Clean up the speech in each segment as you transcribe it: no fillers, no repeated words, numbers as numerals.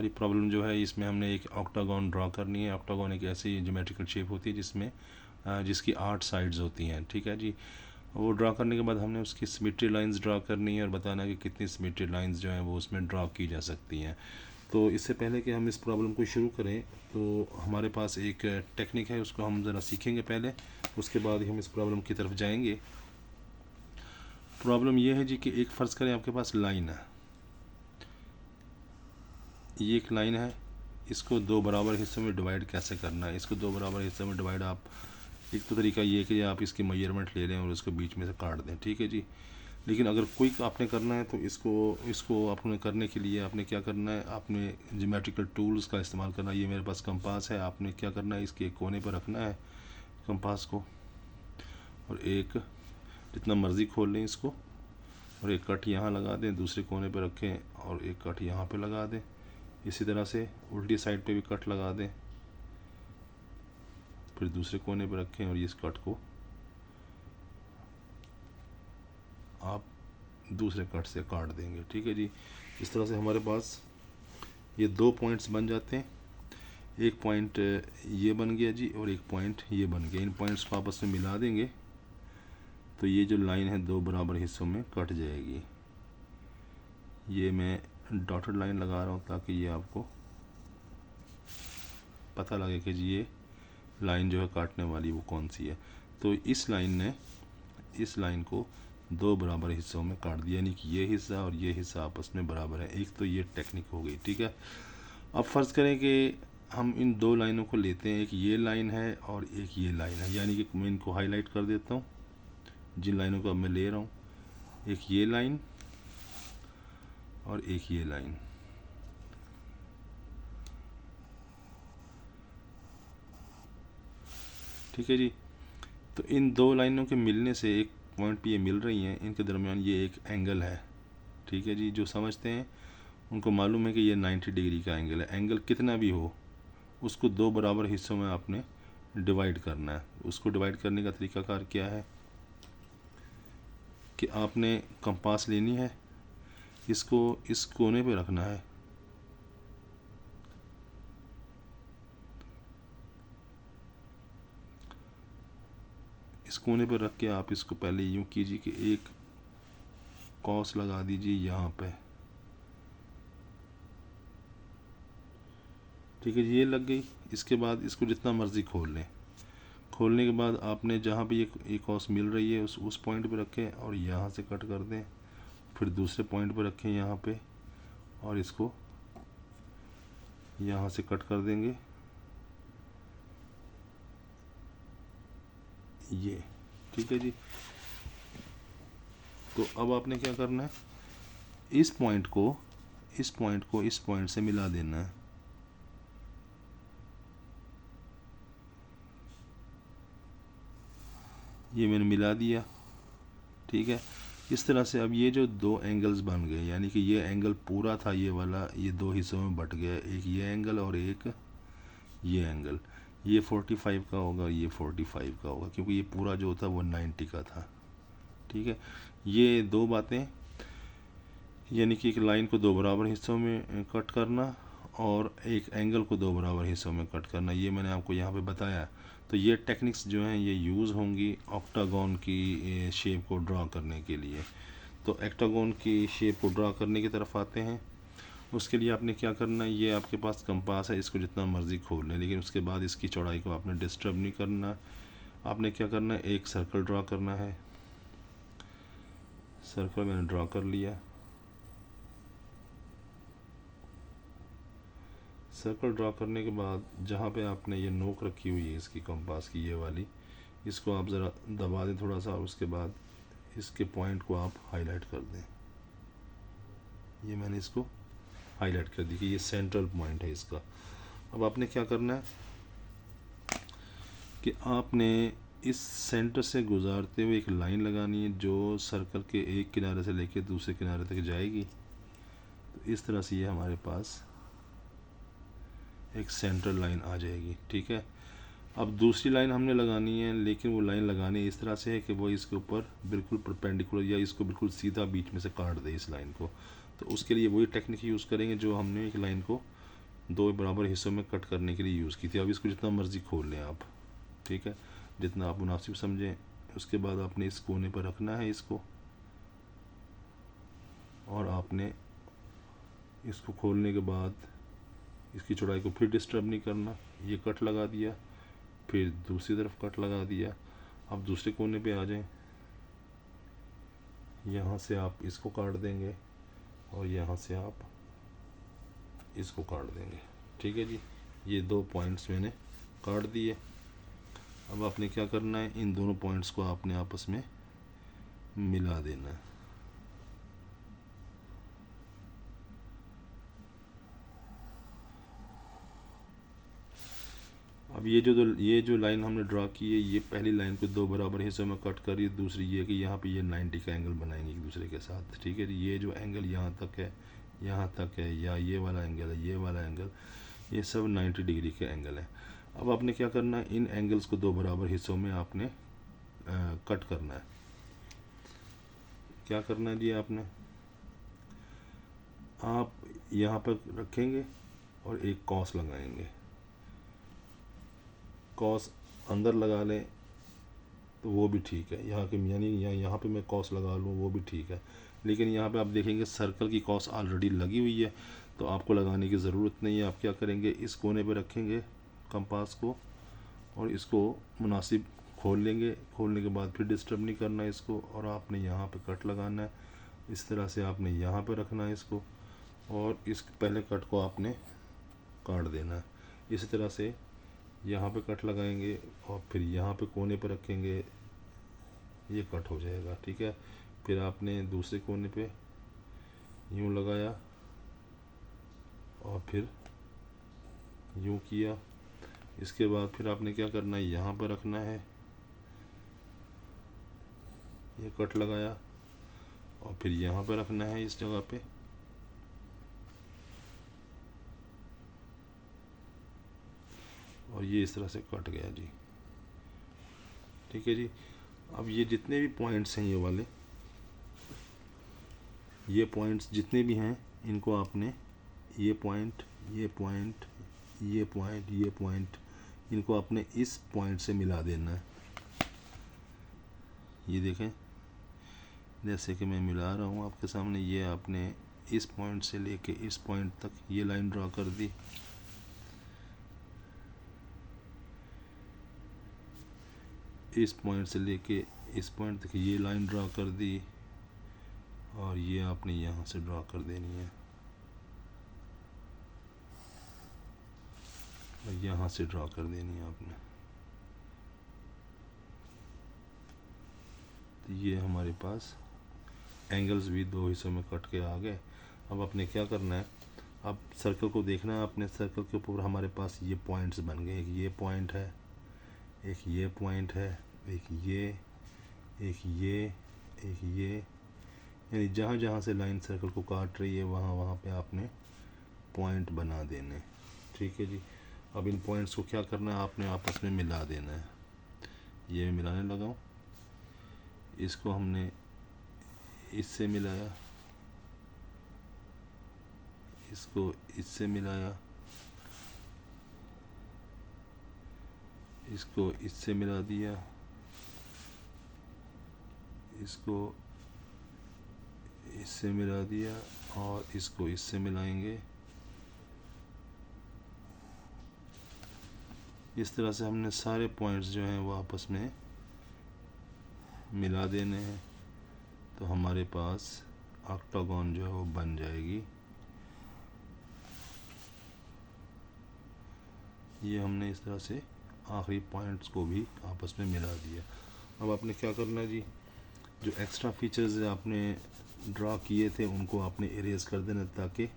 हमारी प्रॉब्लम जो है इसमें हमने एक ऑक्टागन ड्रा करनी है। ऑक्टागन एक ऐसी ज्योमेट्रिकल शेप होती है जिसमें जिसकी 8 साइड्स होती हैं, ठीक है जी। वो ड्रा करने के बाद हमने उसकी सिमेट्री लाइंस ड्रा करनी है और बताना है कि कितनी सिमेट्री लाइंस जो हैं वो उसमें ड्रा की जा सकती हैं। तो इससे पहले कि हम इस प्रॉब्लम को शुरू करें तो हमारे पास एक टेक्निक है, उसको हम ज़रा सीखेंगे पहले, उसके बाद ही हम इस प्रॉब्लम की तरफ जाएंगे। प्रॉब्लम ये है जी कि एक फ़र्ज़ करें आपके पास लाइन है, ये एक लाइन है, इसको दो बराबर हिस्सों में डिवाइड कैसे करना है। इसको दो बराबर हिस्सों में डिवाइड आप, एक तो तरीका ये है कि आप इसकी मेजरमेंट ले लें और उसको बीच में से काट दें, ठीक है जी। लेकिन अगर क्विक आपने करना है तो इसको आपने करने के लिए आपने क्या करना है, आपने ज्योमेट्रिकल टूल्स का इस्तेमाल करना है। ये मेरे पास कंपास है, आपने क्या करना है, इसके एक कोने पर रखना है कंपास को और एक जितना मर्ज़ी खोल लें इसको और एक कट यहाँ लगा दें, दूसरे कोने पर रखें और एक कट यहाँ पे लगा दें। इसी तरह से उल्टी साइड पे भी कट लगा दें, फिर दूसरे कोने पर रखें और इस कट को आप दूसरे कट से काट देंगे, ठीक है जी। इस तरह से हमारे पास ये दो पॉइंट्स बन जाते हैं। एक पॉइंट ये बन गया जी और एक पॉइंट ये बन गया। इन पॉइंट्स को आपस में मिला देंगे तो ये जो लाइन है दो बराबर हिस्सों में कट जाएगी। ये मैं डॉटेड लाइन लगा रहा हूँ ताकि ये आपको पता लगे कि जी ये लाइन जो है काटने वाली वो कौन सी है। तो इस लाइन ने इस लाइन को दो बराबर हिस्सों में काट दिया, यानी कि ये हिस्सा और ये हिस्सा आपस में बराबर है। एक तो ये टेक्निक हो गई, ठीक है। अब फ़र्ज़ करें कि हम इन दो लाइनों को लेते हैं, एक ये लाइन है और एक ये लाइन है, यानी कि मैं इनको हाईलाइट कर देता हूँ जिन लाइनों को अब मैं ले रहा हूँ, एक ये लाइन और एक ये लाइन। ठीक है जी। तो इन दो लाइनों के मिलने से एक पॉइंट पे ये मिल रही हैं, इनके दरमियान ये एक एंगल है, ठीक है जी। जो समझते हैं उनको मालूम है कि ये 90 डिग्री का एंगल है। एंगल कितना भी हो उसको दो बराबर हिस्सों में आपने डिवाइड करना है। उसको डिवाइड करने का तरीकाकार क्या है कि आपने कंपास लेनी है, इसको इस कोने पे रखना है, इस कोने पर रख के आप इसको पहले यूँ कीजिए कि एक कॉस लगा दीजिए यहाँ पे, ठीक है जी। ये लग गई। इसके बाद इसको जितना मर्ज़ी खोल लें, खोलने के बाद आपने जहाँ भी एक कॉस मिल रही है उस पॉइंट पे रखें और यहाँ से कट कर दें, फिर दूसरे पॉइंट पे रखें यहाँ पे और इसको यहाँ से कट कर देंगे, ये, ठीक है जी। तो अब आपने क्या करना है, इस पॉइंट को इस पॉइंट से मिला देना है। ये मैंने मिला दिया, ठीक है। इस तरह से अब ये जो दो एंगल्स बन गए, यानी कि ये एंगल पूरा था ये वाला, ये दो हिस्सों में बट गया, एक ये एंगल और एक ये एंगल। ये 45 का होगा, ये 45 का होगा, क्योंकि ये पूरा जो था वो 90 का था, ठीक है। ये दो बातें, यानी कि एक लाइन को दो बराबर हिस्सों में कट करना और एक एंगल को दो बराबर हिस्सों में कट करना, ये मैंने आपको यहाँ पे बताया। तो ये टेक्निक्स जो हैं ये यूज़ होंगी ऑक्टागन की शेप को ड्रा करने के लिए। तो ऑक्टागन की शेप को ड्रा करने की तरफ आते हैं। उसके लिए आपने क्या करना है, ये आपके पास कंपास है, इसको जितना मर्ज़ी खोल लें, लेकिन उसके बाद इसकी चौड़ाई को आपने डिस्टर्ब नहीं करना। आपने क्या करना है, एक सर्कल ड्रा करना है। सर्कल मैंने ड्रा कर लिया। सर्कल ड्रा करने के बाद जहाँ पे आपने ये नोक रखी हुई है इसकी कंपास की, ये वाली, इसको आप ज़रा दबा दें थोड़ा सा और उसके बाद इसके पॉइंट को आप हाईलाइट कर दें। ये मैंने इसको हाईलाइट कर दी कि ये सेंट्रल पॉइंट है इसका। अब आपने क्या करना है कि आपने इस सेंटर से गुजारते हुए एक लाइन लगानी है जो सर्कल के एक किनारे से लेकर दूसरे किनारे तक जाएगी। तो इस तरह से ये हमारे पास एक सेंट्रल लाइन आ जाएगी, ठीक है। अब दूसरी लाइन हमने लगानी है, लेकिन वो लाइन लगानी इस तरह से है कि वो इसके ऊपर बिल्कुल परपेंडिकुलर या इसको बिल्कुल सीधा बीच में से काट दे इस लाइन को। तो उसके लिए वही टेक्निक यूज़ करेंगे जो हमने एक लाइन को दो बराबर हिस्सों में कट करने के लिए यूज़ की थी। अब इसको जितना मर्ज़ी खोल लें आप, ठीक है, जितना आप मुनासिब समझें। उसके बाद आपने इस कोने पर रखना है इसको, और आपने इसको खोलने के बाद इसकी चौड़ाई को फिर डिस्टर्ब नहीं करना। ये कट लगा दिया, फिर दूसरी तरफ कट लगा दिया। अब दूसरे कोने पे आ जाएं, यहाँ से आप इसको काट देंगे और यहाँ से आप इसको काट देंगे, ठीक है जी। ये 2 पॉइंट्स मैंने काट दिए। अब आपने क्या करना है, इन दोनों पॉइंट्स को आपने आपस में मिला देना है। अब ये जो लाइन हमने ड्रा की है, ये पहली लाइन को 2 बराबर हिस्सों में कट करी। दूसरी ये कि यहाँ पे ये 90 का एंगल बनाएंगे एक दूसरे के साथ, ठीक है जी। ये जो एंगल यहाँ तक है, यहाँ तक है, या ये वाला एंगल है, ये वाला एंगल, ये सब 90 डिग्री के एंगल है। अब आपने क्या करना है, इन एंगल्स को 2 बराबर हिस्सों में आपने कट करना है। क्या करना है जी, आपने आप यहाँ पर रखेंगे और एक कॉस लगाएंगे। कॉस अंदर लगा लें तो वो भी ठीक है, यहाँ के यानी यहाँ पे मैं कॉस लगा लूँ वो भी ठीक है। लेकिन यहाँ पे आप देखेंगे सर्कल की कॉस ऑलरेडी लगी हुई है, तो आपको लगाने की ज़रूरत नहीं है। आप क्या करेंगे, इस कोने पे रखेंगे कंपास को और इसको मुनासिब खोल लेंगे। खोलने के बाद फिर डिस्टर्ब नहीं करना इसको, और आपने यहाँ पे कट लगाना है। इस तरह से आपने यहाँ पे रखना है इसको, और इस पहले कट को आपने काट देना है। इसी तरह से यहाँ पे कट लगाएंगे और फिर यहाँ पे कोने पे रखेंगे, ये कट हो जाएगा, ठीक है। फिर आपने दूसरे कोने पे यूँ लगाया और फिर यूँ किया। इसके बाद फिर आपने क्या करना है, यहाँ पर रखना है, ये कट लगाया और फिर यहाँ पर रखना है इस जगह पे, और ये इस तरह से कट गया जी, ठीक है जी। अब ये जितने भी पॉइंट्स हैं, ये वाले ये पॉइंट्स जितने भी हैं, इनको आपने ये पॉइंट, ये पॉइंट, ये पॉइंट, ये पॉइंट, इनको आपने इस पॉइंट से मिला देना है। ये देखें, जैसे कि मैं मिला रहा हूँ आपके सामने, ये आपने इस पॉइंट से लेके इस पॉइंट तक ये लाइन ड्रा कर दी। इस पॉइंट से लेके इस पॉइंट तक ये लाइन ड्रा कर दी, और ये आपने यहाँ से ड्रा कर देनी है, और यहाँ से ड्रा कर देनी है आपने। तो ये हमारे पास एंगल्स भी 2 हिस्सों में कट के आ गए। अब आपने क्या करना है, अब सर्कल को देखना है। अपने सर्कल के ऊपर हमारे पास ये पॉइंट्स बन गए। एक ये पॉइंट है, एक ये पॉइंट है, एक ये, एक ये, एक ये, यानी जहाँ जहाँ से लाइन सर्कल को काट रही है वहाँ वहाँ पे आपने पॉइंट बना देने, ठीक है जी। अब इन पॉइंट्स को क्या करना है, आपने आपस में मिला देना है। ये मैं मिलाने लगा हूँ, इसको हमने इससे मिलाया, इसको इससे मिलाया, इसको इससे मिला दिया, इसको इससे मिला दिया, और इसको इससे मिलाएंगे। इस तरह से हमने सारे पॉइंट्स जो हैं वो आपस में मिला देने हैं, तो हमारे पास ऑक्टागन जो है वो बन जाएगी। ये हमने इस तरह से आखिरी पॉइंट्स को भी आपस में मिला दिया। अब आपने क्या करना है जी, जो एक्स्ट्रा फीचर्स आपने ड्रा किए थे उनको आपने इरेज कर देना, ताकि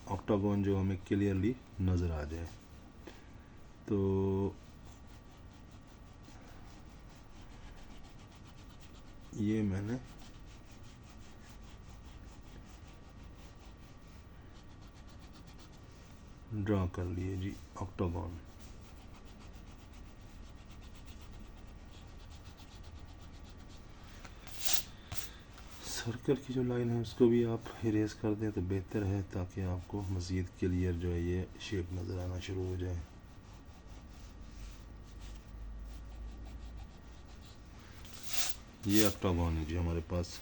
ऑक्टागन जो हमें क्लियरली नज़र आ जाए। तो ये मैंने ड्रा कर लिए जी ऑक्टागन। सर्कल की जो लाइन है उसको भी आप इरेज कर दें तो बेहतर है, ताकि आपको मज़ीद क्लियर जो है ये शेप नज़र आना शुरू हो जाए। ये ऑक्टागन है जी हमारे पास।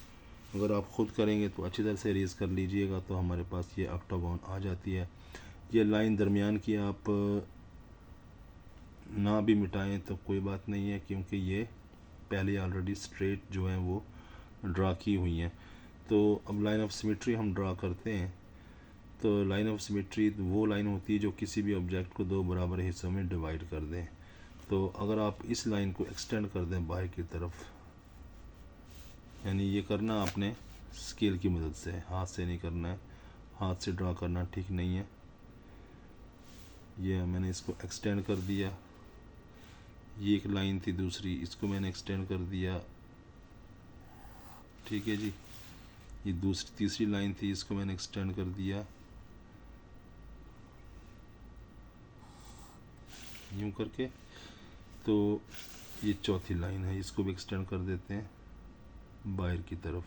अगर आप ख़ुद करेंगे तो अच्छी तरह से इरेज कर लीजिएगा तो हमारे पास ये ऑक्टागन आ जाती है। ये लाइन दरमियान की आप ना भी मिटाएं तो कोई बात नहीं है, क्योंकि ये पहले ऑलरेडी स्ट्रेट जो है वो ड्रा की हुई हैं। तो अब लाइन ऑफ सिमेट्री हम ड्रा करते हैं। तो लाइन ऑफ सिमेट्री वो लाइन होती है जो किसी भी ऑब्जेक्ट को दो बराबर हिस्सों में डिवाइड कर दें। तो अगर आप इस लाइन को एक्सटेंड कर दें बाहर की तरफ, यानी ये करना आपने स्केल की मदद से, हाथ से नहीं करना है, हाथ से ड्रा करना ठीक नहीं है। ये मैंने इसको एक्सटेंड कर दिया। ये एक लाइन थी दूसरी, इसको मैंने एक्सटेंड कर दिया, ठीक है जी। ये दूसरी तीसरी लाइन थी, इसको मैंने एक्सटेंड कर दिया यूँ करके। तो ये चौथी लाइन है, इसको भी एक्सटेंड कर देते हैं बाहर की तरफ।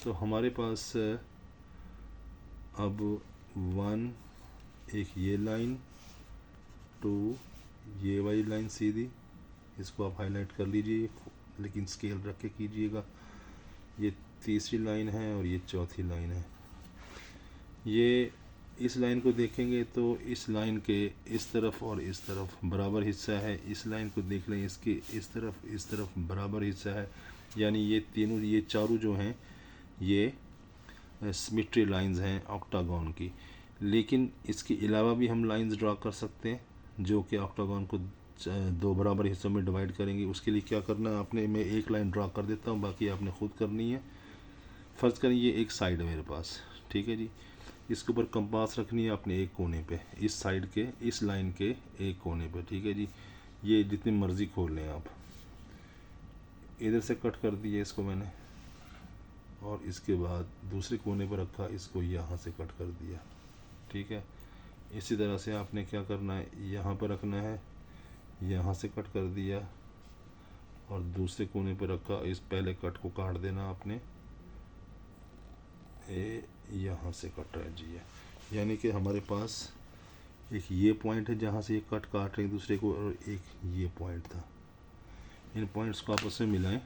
तो हमारे पास अब 1 एक ये लाइन, 2 ये वाली लाइन सीधी, इसको आप हाईलाइट कर लीजिए लेकिन स्केल रख के कीजिएगा। ये तीसरी लाइन है और ये चौथी लाइन है। ये इस लाइन को देखेंगे तो इस लाइन के इस तरफ और इस तरफ बराबर हिस्सा है। इस लाइन को देख लें, इसके इस तरफ बराबर हिस्सा है। यानी ये तीनों, ये चारों जो हैं ये सिमेट्री लाइंस हैं ऑक्टागन की। लेकिन इसके अलावा भी हम लाइंस ड्रा कर सकते हैं जो कि ऑक्टागन को दो बराबर हिस्सों में डिवाइड करेंगे। उसके लिए क्या करना है आपने, मैं एक लाइन ड्रा कर देता हूँ, बाकी आपने खुद करनी है। फ़र्ज़ करें ये एक साइड है मेरे पास, ठीक है जी। इसके ऊपर कंपास रखनी है आपने एक कोने पे, इस साइड के, इस लाइन के एक कोने पे, ठीक है जी। ये जितनी मर्ज़ी खोल लें आप। इधर से कट कर दिया इसको मैंने, और इसके बाद दूसरे कोने पर रखा, इसको यहाँ से कट कर दिया, ठीक है। इसी तरह से आपने क्या करना है, यहाँ पर रखना है, यहाँ से कट कर दिया, और दूसरे कोने पर रखा, इस पहले कट को काट देना आपने, यहाँ से कट है जी। यानी कि हमारे पास एक ये पॉइंट है जहाँ से ये कट काट रहे हैं दूसरे को, और एक ये पॉइंट था। इन पॉइंट्स को आपस में मिलाएं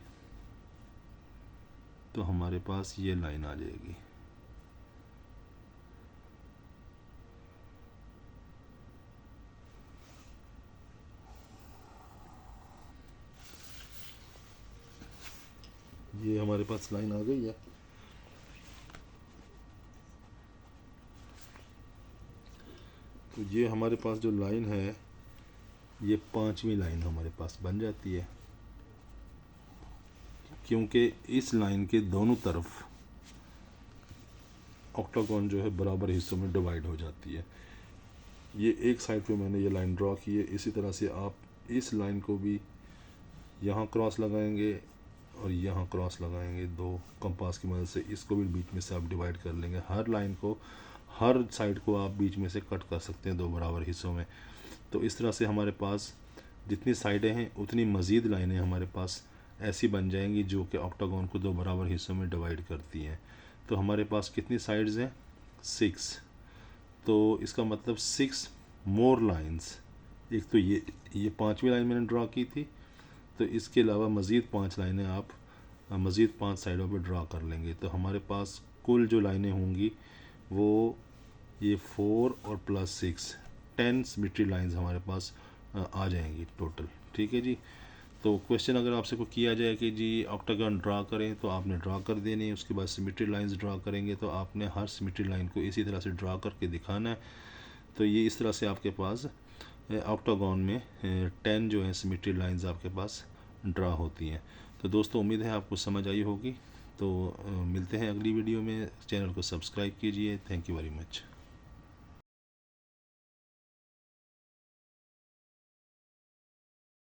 तो हमारे पास ये लाइन आ जाएगी। ये हमारे पास लाइन आ गई है। तो ये हमारे पास जो लाइन है ये पांचवी लाइन हमारे पास बन जाती है, क्योंकि इस लाइन के दोनों तरफ ऑक्टागन जो है बराबर हिस्सों में डिवाइड हो जाती है। ये एक साइड पे मैंने ये लाइन ड्रॉ की है। इसी तरह से आप इस लाइन को भी यहाँ क्रॉस लगाएंगे और यहाँ क्रॉस लगाएंगे, दो कंपास की मदद से इसको भी बीच में से आप डिवाइड कर लेंगे। हर लाइन को, हर साइड को आप बीच में से कट कर सकते हैं दो बराबर हिस्सों में। तो इस तरह से हमारे पास जितनी साइडें हैं उतनी मज़ीद लाइनें हमारे पास ऐसी बन जाएंगी जो कि ऑक्टागन को दो बराबर हिस्सों में डिवाइड करती हैं। तो हमारे पास कितनी साइड्स हैं, 6। तो इसका मतलब 6 मोर लाइंस। एक तो ये पांचवी लाइन मैंने ड्रा की थी, तो इसके अलावा मज़ीद 5 लाइनें आप मज़ीद 5 साइडों पे ड्रा कर लेंगे। तो हमारे पास कुल जो लाइनें होंगी वो ये 4 और प्लस 6 10 सिमेट्री लाइंस हमारे पास आ जाएंगी टोटल, ठीक है जी। तो क्वेश्चन अगर आपसे को किया जाए कि जी ऑक्टागन ड्रा करें, तो आपने ड्रा कर देनी है। उसके बाद सिमेट्री लाइंस ड्रा करेंगे तो आपने हर सिमेट्री लाइन को इसी तरह से ड्रा करके दिखाना है। तो ये इस तरह से आपके पास ऑक्टागन में 10 जो है सिमेट्री लाइंस आपके पास ड्रा होती हैं। तो दोस्तों उम्मीद है आपको समझ आई होगी। तो मिलते हैं अगली वीडियो में। चैनल को सब्सक्राइब कीजिए। Thank you very much.